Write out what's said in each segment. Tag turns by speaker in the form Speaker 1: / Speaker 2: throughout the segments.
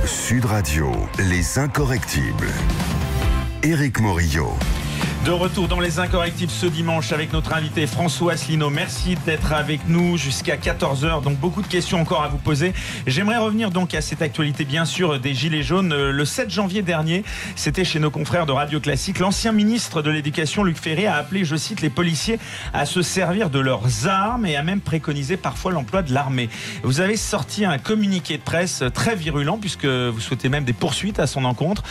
Speaker 1: Sud Radio, les incorrectibles. Éric Morillo.
Speaker 2: De retour dans Les Incorrectibles ce dimanche avec notre invité François Asselineau. Merci d'être avec nous jusqu'à 14h. Donc beaucoup de questions encore à vous poser. J'aimerais revenir donc à cette actualité bien sûr des Gilets jaunes. Le 7 janvier dernier, c'était chez nos confrères de Radio Classique. L'ancien ministre de l'Éducation, Luc Ferry, a appelé, je cite, les policiers à se servir de leurs armes et a même préconisé parfois l'emploi de l'armée. Vous avez sorti un communiqué de presse très virulent puisque vous souhaitez même des poursuites à son encontre.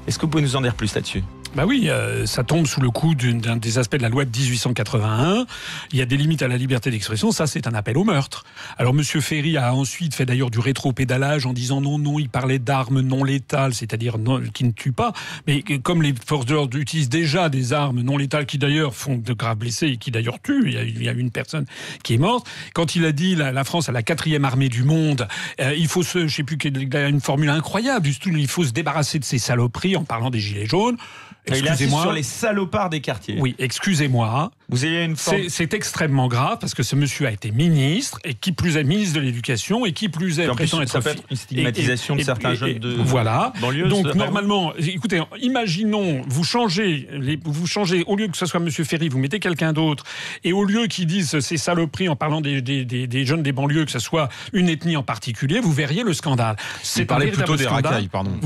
Speaker 2: Est-ce que vous pouvez nous en dire plus là-dessus ?
Speaker 3: Bah oui, ça tombe sous le coup d'un des aspects de la loi de 1881. Il y a des limites à la liberté d'expression. Ça, c'est un appel au meurtre. Alors, Monsieur Ferry a ensuite fait d'ailleurs du rétropédalage en disant non, il parlait d'armes non létales, c'est-à-dire qui ne tuent pas. Mais comme les forces de l'ordre utilisent déjà des armes non létales qui d'ailleurs font de graves blessés et qui d'ailleurs tuent, il y a une personne qui est morte. Quand il a dit la France a la 4e armée du monde, il faut je sais plus qu'il a une formule incroyable. Il faut se débarrasser de ces saloperies en parlant des Gilets jaunes.
Speaker 2: Il insiste sur les salopards des quartiers.
Speaker 3: Oui, excusez-moi.
Speaker 2: Vous avez une forme...
Speaker 3: C'est extrêmement grave parce que ce monsieur a été ministre et qui plus est ministre de l'Éducation et qui plus est prétend être...
Speaker 2: Ça peut être une stigmatisation de certains jeunes de
Speaker 3: voilà.
Speaker 2: banlieue.
Speaker 3: Donc normalement, écoutez, imaginons, vous changez, au lieu que ce soit monsieur Ferry, vous mettez quelqu'un d'autre et au lieu qu'ils disent ces saloperies en parlant des jeunes des banlieues, que ce soit une ethnie en particulier, vous verriez le scandale.
Speaker 4: C'est parler plutôt des racailles, pardon.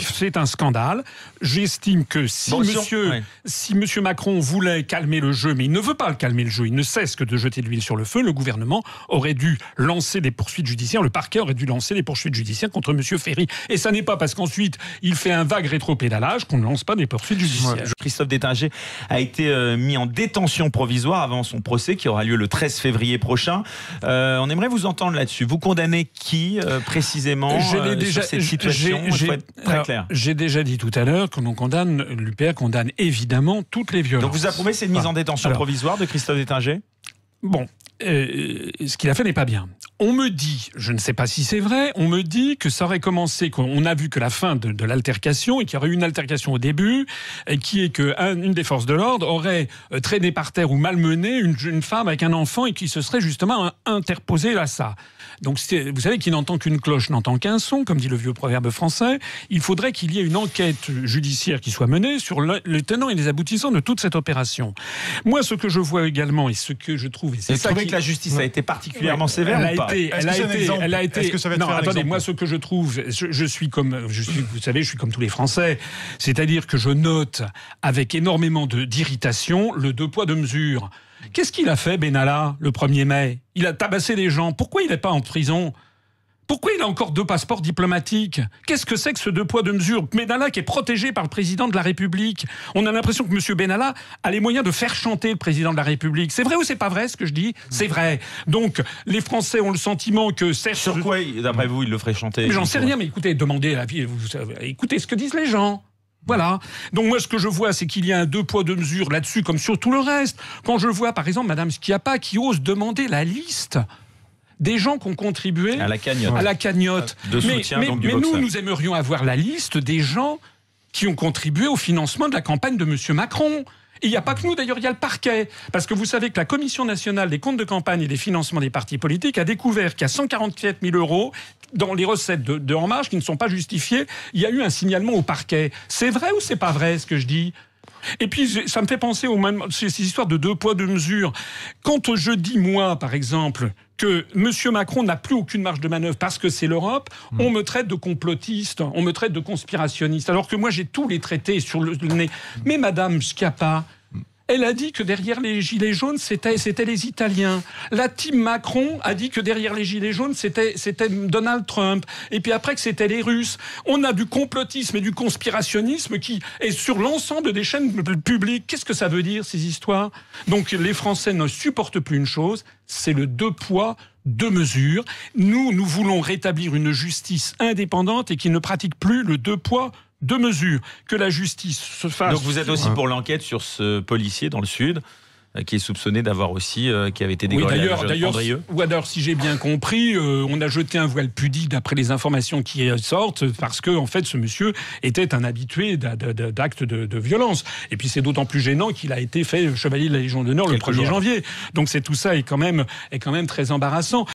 Speaker 3: C'est un scandale. J'estime que si monsieur Macron voulait calmer le jeu, mais il ne veut pas le calmer le jeu, il ne cesse que de jeter de l'huile sur le feu, le gouvernement aurait dû lancer des poursuites judiciaires, le parquet aurait dû lancer des poursuites judiciaires contre monsieur Ferry. Et ça n'est pas parce qu'ensuite il fait un vague rétropédalage qu'on ne lance pas des poursuites judiciaires.
Speaker 2: Christophe Détinger a été mis en détention provisoire avant son procès qui aura lieu le 13 février prochain. On aimerait vous entendre là-dessus. Vous condamnez qui précisément sur cette situation ? Il faut être très clair.
Speaker 3: J'ai déjà dit tout à l'heure que l'UPR condamne évidemment toutes les violences.
Speaker 2: Donc vous approuvez cette mise en détention provisoire de Christophe Détinger ?
Speaker 3: Bon, ce qu'il a fait n'est pas bien. On me dit, je ne sais pas si c'est vrai, on me dit que ça aurait commencé, qu'on a vu que la fin de l'altercation, et qu'il y aurait eu une altercation au début, et qui est qu'une des forces de l'ordre aurait traîné par terre ou malmené une femme avec un enfant et qui se serait justement interposé à ça. Donc vous savez, qui n'entend qu'une cloche n'entend qu'un son, comme dit le vieux proverbe français. Il faudrait qu'il y ait une enquête judiciaire qui soit menée sur les tenants et les aboutissants de toute cette opération. Moi, ce que je vois également et ce que je trouve...
Speaker 2: Vous trouvez que la justice a été particulièrement sévère ou pas ?
Speaker 3: Elle a été. Non, attendez, moi, ce que je trouve, je suis comme tous les Français, c'est-à-dire que je note avec énormément d'irritation le 2 poids 2 mesures. Qu'est-ce qu'il a fait, Benalla, le 1er mai ? Il a tabassé des gens. Pourquoi il n'est pas en prison ? Pourquoi il a encore 2 passeports diplomatiques ? Qu'est-ce que c'est que ce 2 poids 2 mesures ? Benalla qui est protégé par le président de la République. On a l'impression que M. Benalla a les moyens de faire chanter le président de la République. C'est vrai ou c'est pas vrai ce que je dis ? C'est vrai. Donc les Français ont le sentiment que...
Speaker 2: Sur quoi, d'après vous, il le ferait chanter ?
Speaker 3: Mais j'en sais rien, mais écoutez, demandez à la vie, écoutez ce que disent les gens. Voilà. Donc moi, ce que je vois, c'est qu'il y a un 2 poids 2 mesures là-dessus, comme sur tout le reste. Quand je vois, par exemple, Mme Schiappa qui ose demander la liste des gens qui ont contribué
Speaker 2: à la cagnotte.
Speaker 3: De soutien, mais nous aimerions avoir la liste des gens qui ont contribué au financement de la campagne de M. Macron. Et il n'y a pas que nous, d'ailleurs, il y a le parquet. Parce que vous savez que la Commission nationale des comptes de campagne et des financements des partis politiques a découvert qu'il y a 147 000 € dans les recettes de En Marche qui ne sont pas justifiées. Il y a eu un signalement au parquet. C'est vrai ou c'est pas vrai, ce que je dis ? Et puis, ça me fait penser ces histoires de 2 poids 2 mesures. Quand je dis, moi, par exemple, que M. Macron n'a plus aucune marge de manœuvre parce que c'est l'Europe, on me traite de complotiste, on me traite de conspirationniste, alors que moi, j'ai tous les traités sur le nez. Mais Mme Schiappa... Elle a dit que derrière les gilets jaunes, c'était les Italiens. La team Macron a dit que derrière les gilets jaunes, c'était Donald Trump. Et puis après que c'était les Russes. On a du complotisme et du conspirationnisme qui est sur l'ensemble des chaînes publiques. Qu'est-ce que ça veut dire, ces histoires ? Donc les Français ne supportent plus une chose, c'est le 2 poids, 2 mesures. Nous voulons rétablir une justice indépendante et qui ne pratique plus le 2 poids, 2 mesures, que la justice se fasse.
Speaker 2: Donc vous êtes aussi pour l'enquête sur ce policier dans le Sud qui est soupçonné d'avoir aussi qui avait été dégradé à Andrieux.
Speaker 3: Ou alors, si j'ai bien compris, on a jeté un voile pudique d'après les informations qui sortent parce que en fait ce monsieur était un habitué d'actes de violence. Et puis c'est d'autant plus gênant qu'il a été fait chevalier de la Légion d'honneur le 1er janvier. Donc tout ça est quand même très embarrassant.